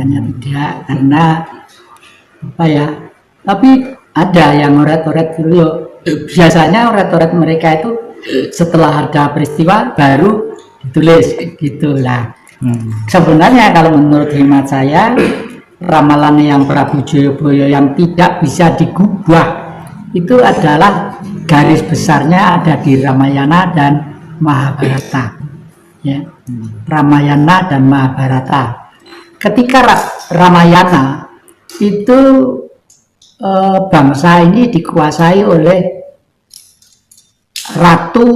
kelihatannya tidak, karena apa ya? Tapi ada yang oret-oret dulu. Biasanya oret-oret mereka itu setelah ada peristiwa baru ditulis gitulah. Sebenarnya kalau menurut hemat saya, ramalan yang Prabu Jayabaya yang tidak bisa digubah itu adalah garis besarnya ada di Ramayana dan Mahabharata. Ya. Ramayana dan Mahabharata. Ketika Ramayana itu bangsa ini dikuasai oleh ratu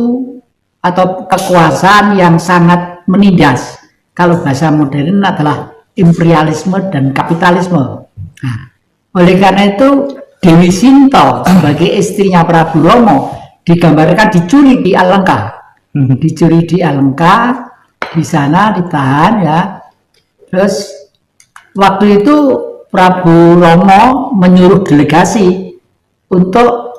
atau kekuasaan yang sangat menindas. Kalau bahasa modern adalah imperialisme dan kapitalisme. Nah, oleh karena itu Dewi Sinta sebagai istrinya Prabu Rama digambarkan dicuri di Alengka. Dicuri di Alengka, di sana ditahan ya. Terus waktu itu Prabu Rama menyuruh delegasi untuk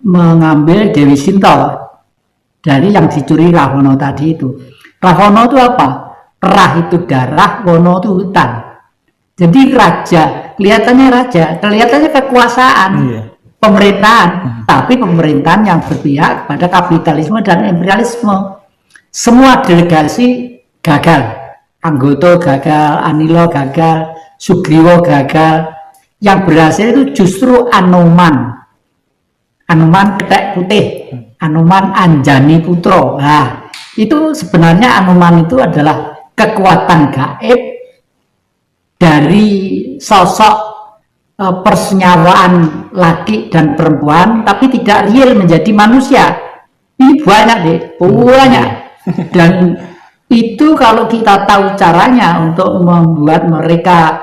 mengambil Dewi Sinta dari yang dicuri Rahwana tadi itu. Rahwana itu apa? Rah itu darah, Wana itu hutan. Jadi raja, kelihatannya kekuasaan, pemerintahan, tapi pemerintahan yang berpihak pada kapitalisme dan imperialisme. Semua delegasi gagal, Anggota gagal, Anila gagal, Sugriwa gagal. Yang berhasil itu justru Anoman Ketek Putih, Anoman Anjani Putra. Nah, itu sebenarnya Anoman itu adalah kekuatan gaib dari sosok persenyawaan laki dan perempuan, tapi tidak real menjadi manusia. Ini banyak deh, banyak. Dan itu kalau kita tahu caranya untuk membuat mereka,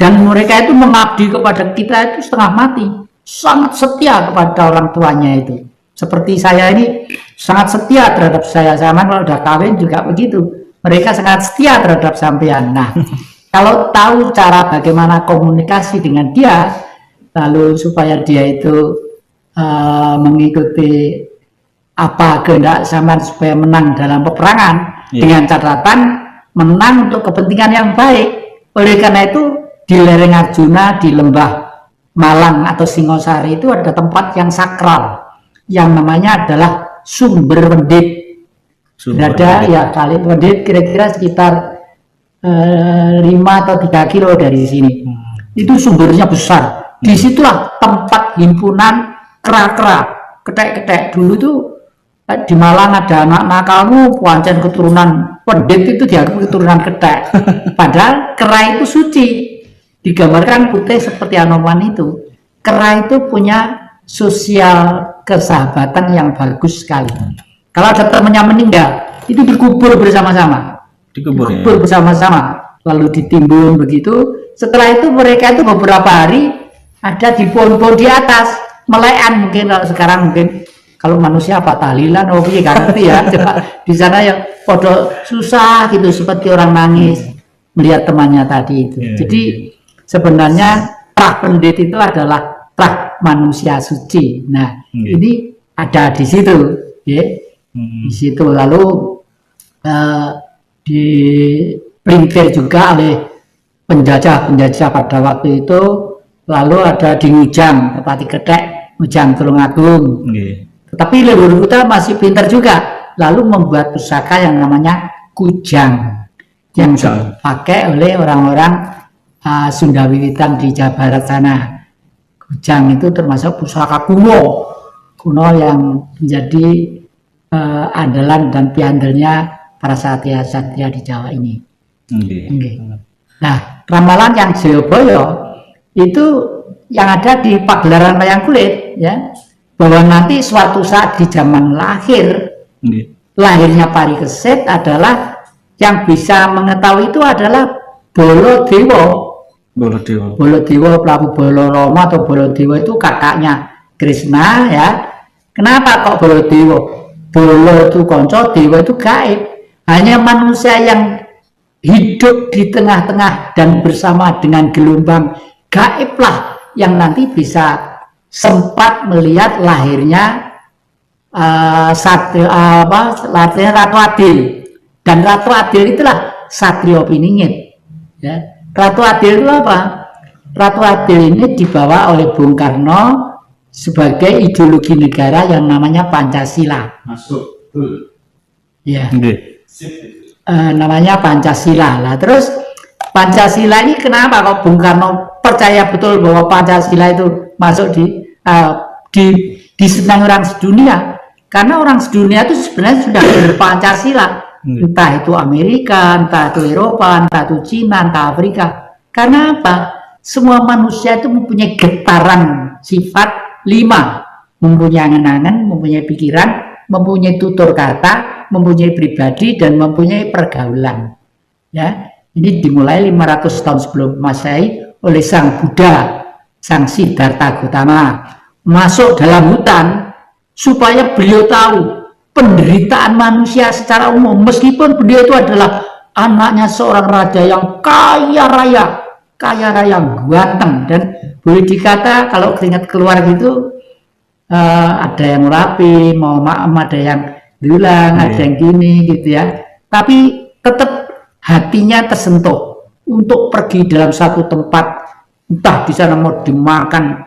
dan mereka itu mengabdi kepada kita itu setengah mati, sangat setia kepada orang tuanya itu. Seperti saya ini sangat setia terhadap saya, sama kalau udah kawin juga begitu. Mereka sangat setia terhadap sampean. Nah, kalau tahu cara bagaimana komunikasi dengan dia, lalu supaya dia itu mengikuti apa kehendak sampean supaya menang dalam peperangan, dengan catatan menang untuk kepentingan yang baik. Oleh karena itu di lereng Arjuna, di lembah Malang atau Singosari itu ada tempat yang sakral yang namanya adalah Sumber Wendit. Berada ya kali Wendit kira-kira sekitar 5 atau 3 kilo dari sini. Itu sumbernya besar. Disitulah tempat himpunan kera-kera, ketek-ketek. Dulu itu di Malang ada anak nakalmu pancen keturunan Wendit, itu dianggap keturunan ketek. Padahal kera itu suci. Digambarkan putih seperti Anoman itu. Kera itu punya sosial kesahabatan yang bagus sekali. Kalau ada temannya meninggal, itu dikubur bersama-sama. Dikubur bersama-sama, lalu ditimbun begitu. Setelah itu mereka itu beberapa hari ada di pohon-pohon di atas, melekan mungkin. Kalau sekarang mungkin kalau manusia apa tahlilan, gak ngerti ya. Di sana yang foto susah gitu, seperti orang nangis melihat temannya tadi itu. Jadi sebenarnya Prah Pendit itu adalah prah manusia suci. Nah, ini ada di situ, ya. Di situ lalu dipelintir juga oleh penjajah pada waktu itu. Lalu ada di Ngujang, Pati Ketek, Ngujang Tulungagung. Tetapi leluhur kita masih pintar juga, lalu membuat pusaka yang namanya Kujang, yang dipakai oleh orang-orang Sunda Wiwitan di Jawa Barat sana. Kujang itu termasuk pusaka kuno yang menjadi andalan dan piandelnya para satria-satria di Jawa ini. Nah, ramalan yang Jayabaya itu yang ada di pagelaran wayang kulit, ya, bahwa nanti suatu saat di zaman lahirnya Parikesit adalah yang bisa mengetahui itu adalah Baladewa. Prabu Balarama atau Baladewa itu kakaknya Krishna, ya. Kenapa kok Baladewa? Bala itu konco, dewa itu gaib. Hanya manusia yang hidup di tengah-tengah dan bersama dengan gelombang gaiblah yang nanti bisa sempat melihat lahirnya Ratu Adil. Dan Ratu Adil itulah Satrio Piningit. Ya. Ratu Adil itu apa? Ratu Adil ini dibawa oleh Bung Karno sebagai ideologi negara yang namanya Pancasila. Masuk. Ya. Namanya Pancasila. Lah terus Pancasila ini kenapa kok Bung Karno percaya betul bahwa Pancasila itu masuk disenangi orang sedunia? Karena orang sedunia itu sebenarnya sudah berpancasila. Entah itu Amerika, entah itu Eropa, entah itu Cina, entah Afrika. Karena apa? Semua manusia itu mempunyai getaran sifat 5. Mempunyai angan-angan, mempunyai pikiran, mempunyai tutur kata, mempunyai pribadi, dan mempunyai pergaulan. Ya, ini dimulai 500 tahun sebelum Masehi oleh Sang Buddha, Sang Siddhartha Gautama, masuk dalam hutan supaya beliau tahu penderitaan manusia secara umum, meskipun beliau itu adalah anaknya seorang raja yang kaya raya ganteng, dan boleh dikata kalau keringat keluar gitu ada yang rapi, mau maaf, ada yang dulang, ada yang gini gitu ya, tapi tetap hatinya tersentuh untuk pergi dalam satu tempat, entah di sana mau dimakan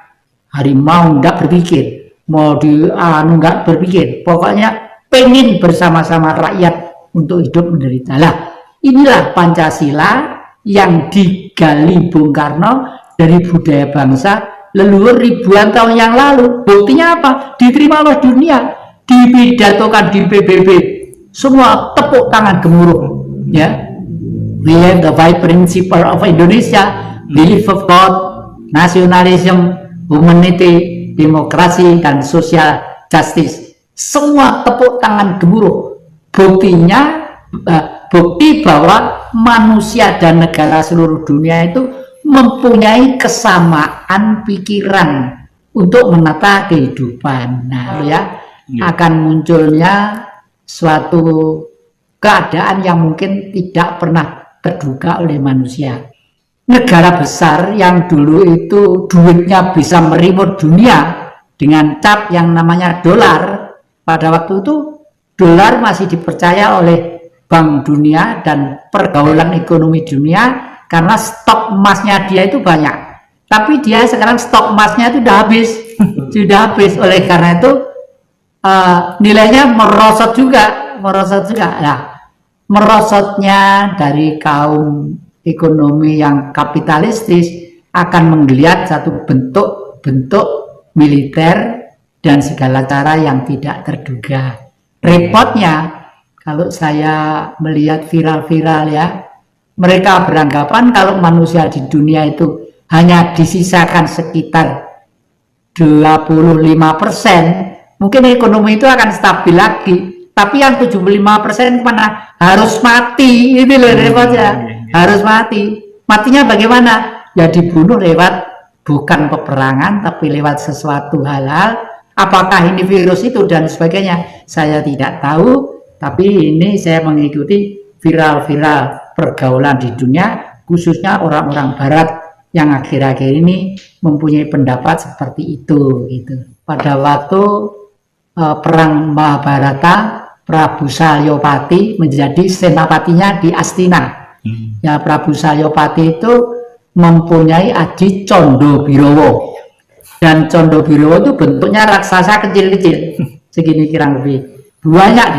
harimau nggak berpikir, mau nggak berpikir, pokoknya pengen bersama-sama rakyat untuk hidup menderita. Lah, inilah Pancasila yang digali Bung Karno dari budaya bangsa leluhur ribuan tahun yang lalu. Buktinya apa? Diterima oleh dunia, dipidatokan di PBB, semua tepuk tangan gemuruh. Ya, we have the five principle of Indonesia: belief of God, nationalism, humanity, demokrasi, dan social justice. Semua tepuk tangan gemuruh. Buktinya, bukti bahwa manusia dan negara seluruh dunia itu mempunyai kesamaan pikiran untuk menata kehidupan. Nah, ya, akan munculnya suatu keadaan yang mungkin tidak pernah terduga oleh manusia. Negara besar yang dulu itu duitnya bisa merimut dunia dengan cap yang namanya dolar. Pada waktu itu dolar masih dipercaya oleh Bank Dunia dan pergaulan ekonomi dunia karena stok emasnya dia itu banyak. Tapi dia sekarang stok emasnya itu sudah habis, sudah habis. Oleh karena itu nilainya merosot juga. Nah, merosotnya dari kaum ekonomi yang kapitalistis akan menggeliat satu bentuk militer dan segala cara yang tidak terduga. Repotnya, kalau saya melihat viral-viral ya, mereka beranggapan kalau manusia di dunia itu hanya disisakan sekitar 25%, mungkin ekonomi itu akan stabil lagi. Tapi yang 75% mana harus mati, ini loh repotnya, harus mati. Matinya bagaimana? Ya dibunuh lewat bukan peperangan, tapi lewat sesuatu halal. Apakah ini virus itu dan sebagainya, saya tidak tahu, tapi ini saya mengikuti viral-viral pergaulan di dunia, khususnya orang-orang barat yang akhir-akhir ini mempunyai pendapat seperti itu gitu. Pada waktu perang Mahabharata, Prabu Salyopati menjadi senapatinya di Astina. Ya, Prabu Salyopati itu mempunyai adik Condobirowo. Dan Condobirowo itu bentuknya raksasa kecil-kecil, segini kurang lebih. Banyak.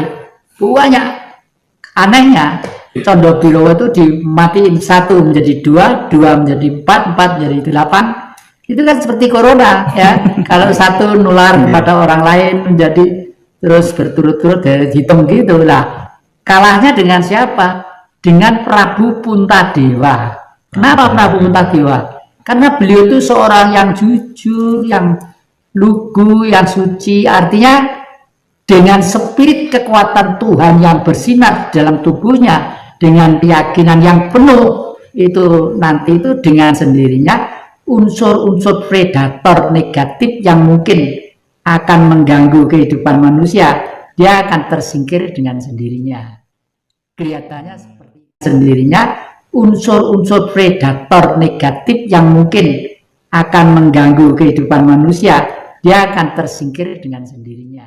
Anehnya, Condobirowo itu dimatiin 1 menjadi 2, 2 menjadi 4, 4 menjadi 8. Itu kan seperti corona ya. Kalau satu nular pada orang lain menjadi terus berturut-turut dari hitam gitu lah. Kalahnya dengan siapa? Dengan Prabu Puntadewa. Kenapa Prabu Puntadewa? Karena beliau itu seorang yang jujur, yang lugu, yang suci. Artinya dengan spirit kekuatan Tuhan yang bersinar dalam tubuhnya, dengan keyakinan yang penuh, itu nanti itu dengan sendirinya unsur-unsur predator negatif yang mungkin akan mengganggu kehidupan manusia, dia akan tersingkir dengan sendirinya. Kelihatannya seperti sendirinya unsur-unsur predator negatif yang mungkin akan mengganggu kehidupan manusia, dia akan tersingkir dengan sendirinya.